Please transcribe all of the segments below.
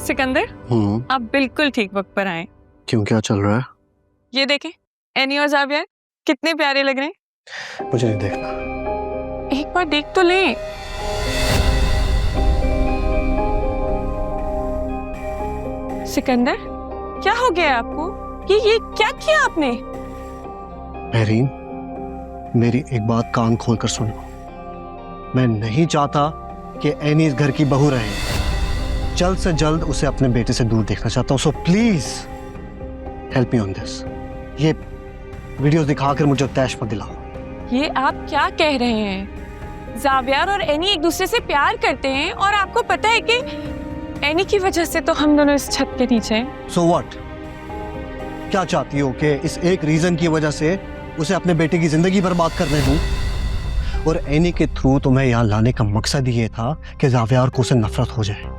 सिकंदर, आप बिल्कुल ठीक वक्त पर आए। क्यों, क्या चल रहा है? ये देखें, एनी और ज़ावियर कितने प्यारे लग रहे हैं। मुझे नहीं देखना। एक बार देख तो लें। सिकंदर, क्या हो गया आपको? ये क्या किया आपने? महरीन, मेरी एक बात कान खोलकर सुन लो। मैं नहीं चाहता कि एनी इस घर की बहू रहे। जल्द से जल्द उसे अपने बेटे से दूर देखना चाहता हूँ। So please help me on this. ये वीडियोस दिखाकर मुझे तैश मत दिलाओ। ये आप क्या कह रहे हैं? ज़ावियर और एनी एक दूसरे से प्यार करते हैं और आपको पता है कि एनी की वजह से तो हम दोनों इस छत के नीचे हैं। So what? क्या चाहती हो कि इस एक रीजन की वजह से उसे अपने बेटे की जिंदगी बर्बाद करने दूं? और एनी के थ्रू तुम्हें यहाँ लाने का मकसद ये था कि ज़ावियर को उसे नफरत हो जाए।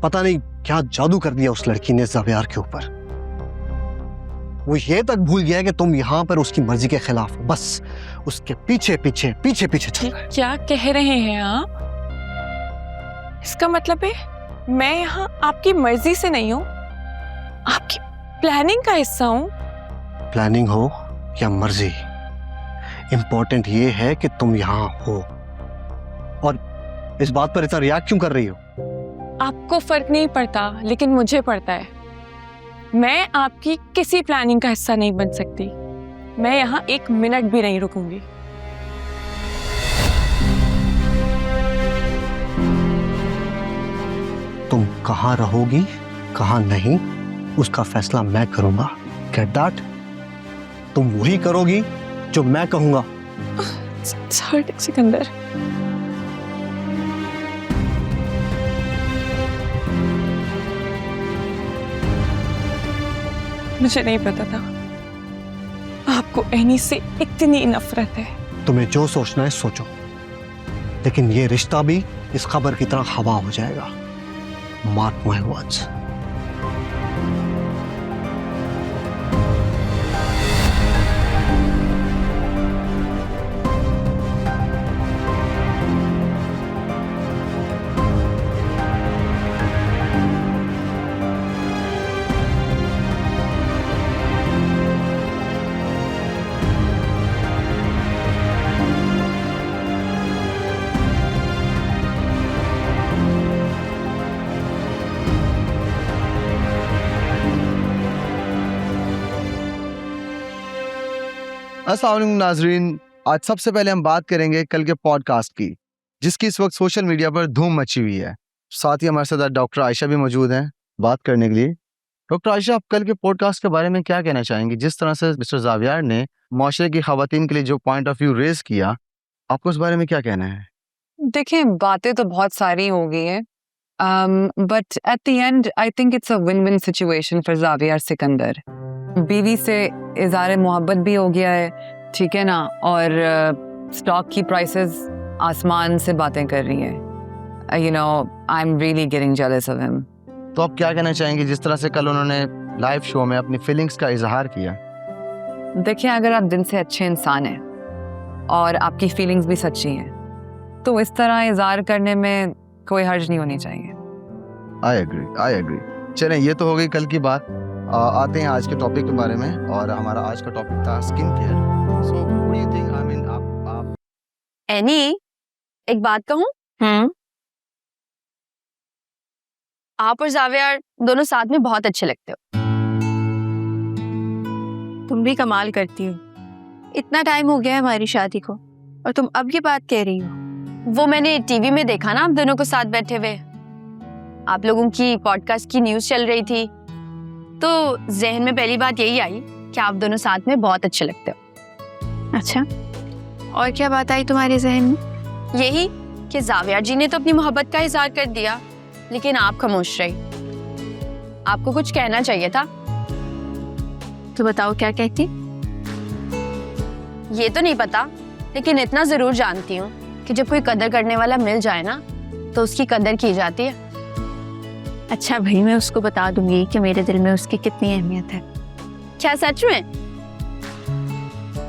पता नहीं क्या जादू कर दिया उस लड़की ने ज़ावियर के ऊपर। वो ये तक भूल गया है कि तुम यहाँ पर उसकी मर्जी के खिलाफ हो। बस उसके पीछे पीछे पीछे पीछे चल रहे हो। क्या कह रहे हैं आप? इसका मतलब है मैं यहाँ आपकी मर्जी से नहीं हूँ, आपकी प्लानिंग का हिस्सा हूँ। प्लानिंग हो या मर्जी, इंपॉर्टेंट ये है कि तुम यहाँ हो। और इस बात पर इतना रिएक्ट क्यों कर रही हो? आपको फर्क नहीं पड़ता, लेकिन मुझे पड़ता है। मैं आपकी किसी प्लानिंग का हिस्सा नहीं बन सकती। मैं यहाँ एक मिनट भी नहीं रुकूंगी। तुम कहाँ रहोगी, कहाँ नहीं, उसका फैसला मैं करूंगा। Get that? तुम वही करोगी जो मैं कहूंगा। सिकंदर, मुझे नहीं पता था आपको एनी से इतनी नफरत है। तुम्हें जो सोचना है सोचो, लेकिन ये रिश्ता भी इस खबर की तरह हवा हो जाएगा। Mark my words. अस्सलाम वालेकुम नाजरीन, आज सबसे पहले हम बात करेंगे कल के पॉडकास्ट की, जिसकी इस वक्त सोशल मीडिया पर धूम मची हुई है। साथ ही हमारे साथ डॉक्टर आयशा भी मौजूद हैं बात करने के लिए। डॉक्टर आयशा, आप कल के पॉडकास्ट के बारे में क्या कहना चाहेंगी? जिस तरह से मिस्टर ज़ावियर ने माशरे की खवातीन के लिए जो पॉइंट ऑफ व्यू रेज किया, आपको उस बारे में क्या कहना है? देखिए, बातें तो बहुत सारी हो गई है, but at the end I think it's a win win situation for Xavier Sikandar. बीवी से इज़हार मोहब्बत भी हो गया है, ठीक है ना, और स्टॉक की प्राइसेस आसमान से बातें कर रही हैं। You know, I am really getting jealous of him. तो आप क्या कहना चाहेंगे जिस तरह से कल उन्होंने लाइव शो में अपनी फीलिंग्स का इजहार किया? देखिए, अगर आप दिल से अच्छे इंसान हैं और आपकी फीलिंग्स भी सच्ची हैं, तो इस तरह इजहार करने में कोई हर्ज नहीं होनी चाहिए। I agree. चलें, ये तो हो गई कल की बात। आते हैं आज के टॉपिक के बारे में, और हमारा आज का टॉपिक था skin care. So what do you think? I mean, आप एनी, एक बात कहूं? आप और ज़ावियर दोनों साथ में बहुत अच्छे लगते हो। तुम भी कमाल करती हो। इतना टाइम हो गया है हमारी शादी को और तुम अब ये बात कह रही हो। वो मैंने टीवी में देखा ना, आप दोनों को साथ बैठे हुए। आप लोगों की पॉडकास्ट की न्यूज़ चल रही थी, तो जहन में पहली बात यही आई कि आप दोनों साथ में बहुत अच्छे लगते हो। अच्छा, और क्या बात आई तुम्हारे जहन में? यही कि ज़ावियर जी ने तो अपनी मोहब्बत का इजहार कर दिया, लेकिन आप खामोश रही। आपको कुछ कहना चाहिए था। तो बताओ, क्या कहती? ये तो नहीं पता, लेकिन इतना जरूर जानती हूँ कि जब कोई कदर करने वाला मिल जाए ना, तो उसकी कदर की जाती है। अच्छा भाई, मैं उसको बता दूंगी कि मेरे दिल में उसकी कितनी अहमियत है। क्या सच में?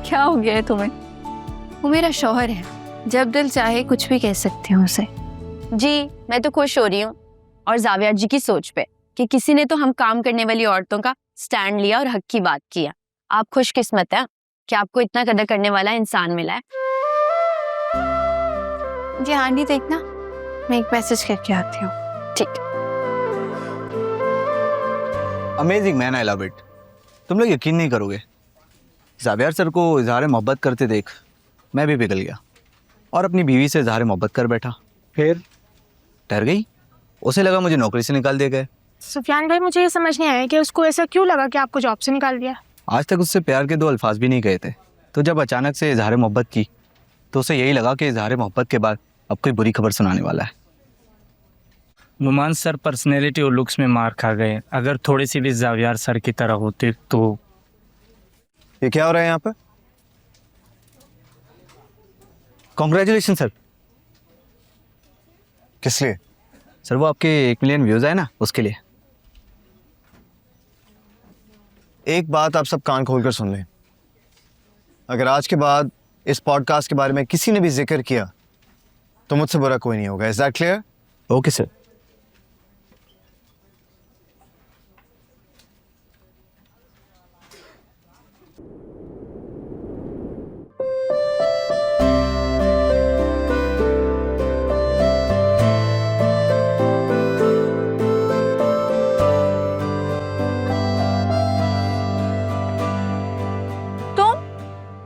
क्या हो गया है तुम्हें? वो मेरा शौहर है, जब दिल चाहे कुछ भी कह सकती हूँ उसे। जी, मैं तो खुश हो रही हूँ और जावियर जी की सोच पे कि किसी ने तो हम काम करने वाली औरतों का स्टैंड लिया और हक की बात किया। आप खुशकिस्मत हैं कि आपको इतना कदर करने वाला इंसान मिला है। जी आंटी देखना, मैं एक मैसेज करके आती हूँ। ठीक। Amazing man, I love it. तुम लोग यकीन नहीं करोगे, जावियर सर को इजहार मोहब्बत करते देख मैं भी पिघल गया और अपनी बीवी से इजहार मोहब्बत कर बैठा। फिर डर गई, उसे लगा मुझे नौकरी से निकाल दिया गया। सुफियान भाई, मुझे ये समझ नहीं आया कि उसको ऐसा क्यों लगा कि आपको जॉब से निकाल दिया। आज तक उससे प्यार के 2 अल्फाज भी नहीं कहे थे, तो जब अचानक से इजहार मोहब्बत की तो उसे यही लगा कि इजहार मोहब्बत के बाद अब कोई बुरी खबर सुनाने वाला है। नुमान सर पर्सनैलिटी और लुक्स में मार खा गए। अगर थोड़ी सी भी जावियर सर की तरह होते तो। ये क्या हो रहा है यहाँ पर? Congratulation sir. किस लिए? सर वो आपके 1 मिलियन व्यूज आए ना, उसके लिए। एक बात आप सब कान खोलकर सुन लें, अगर आज के बाद इस पॉडकास्ट के बारे में किसी ने भी जिक्र किया तो मुझसे बुरा कोई नहीं होगा। Is that clear? Okay sir.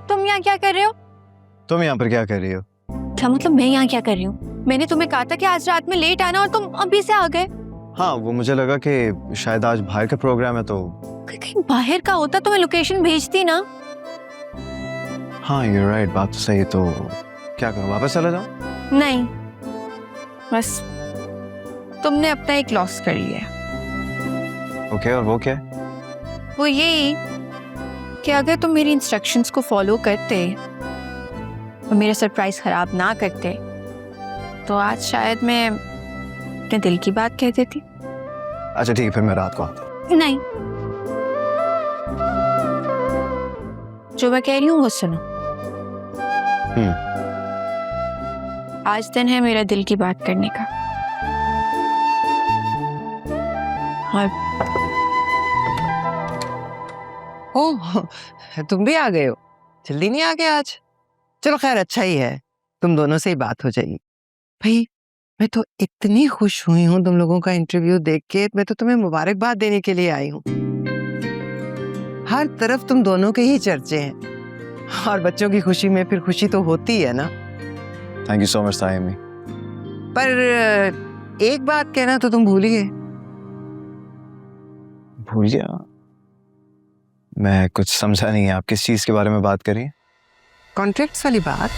तुम यहाँ क्या कर रहे हो? तुम यहाँ पर क्या कर रही हो? क्या मतलब मैं यहाँ क्या कर रही हूँ? मैंने तुम्हें कहा था कि आज रात में लेट आना और तुम अभी से आ गए। हाँ, वो मुझे लगा कि शायद आज बाहर का प्रोग्राम है तो। कहीं बाहर का होता तो मैं लोकेशन भेजती ना। हाँ, you're right, बात तो सही है। तो क्या करूँ, वापस चला जाऊँ? नहीं, बस तुमने अपना एक लॉस कर लिया। ओके, और वो क्या है? वो यही कि अगर तुम मेरी इंस्ट्रक्शंस को फॉलो करते और मेरा सरप्राइज खराब ना करते तो आज शायद मैं अपने दिल की बात कह देती। अच्छा ठीक है, फिर मैं रात को आता हूँ। नहीं, जो मैं कह रही हूँ वो सुनो। आज दिन है मेरा दिल की बात करने का। और ओह, तुम भी आ गए हो? जल्दी नहीं आ गए आज? चलो खैर, अच्छा ही है, तुम दोनों से ही बात हो जाएगी। भाई मैं तो इतनी खुश हुई हूँ तुम लोगों का इंटरव्यू देख के। मैं तो तुम्हें मुबारकबाद देने के लिए आई हूँ। हर तरफ तुम दोनों के ही चर्चे हैं और बच्चों की खुशी में फिर खुशी तो होती है ना। थैंक यू सो मच तायमी। पर एक बात कहना तो तुम भूल ही गए। भूल गया? मैं कुछ समझा नहीं, आप किस चीज के बारे में बात कर रही हैं? कॉन्ट्रैक्ट्स वाली बात।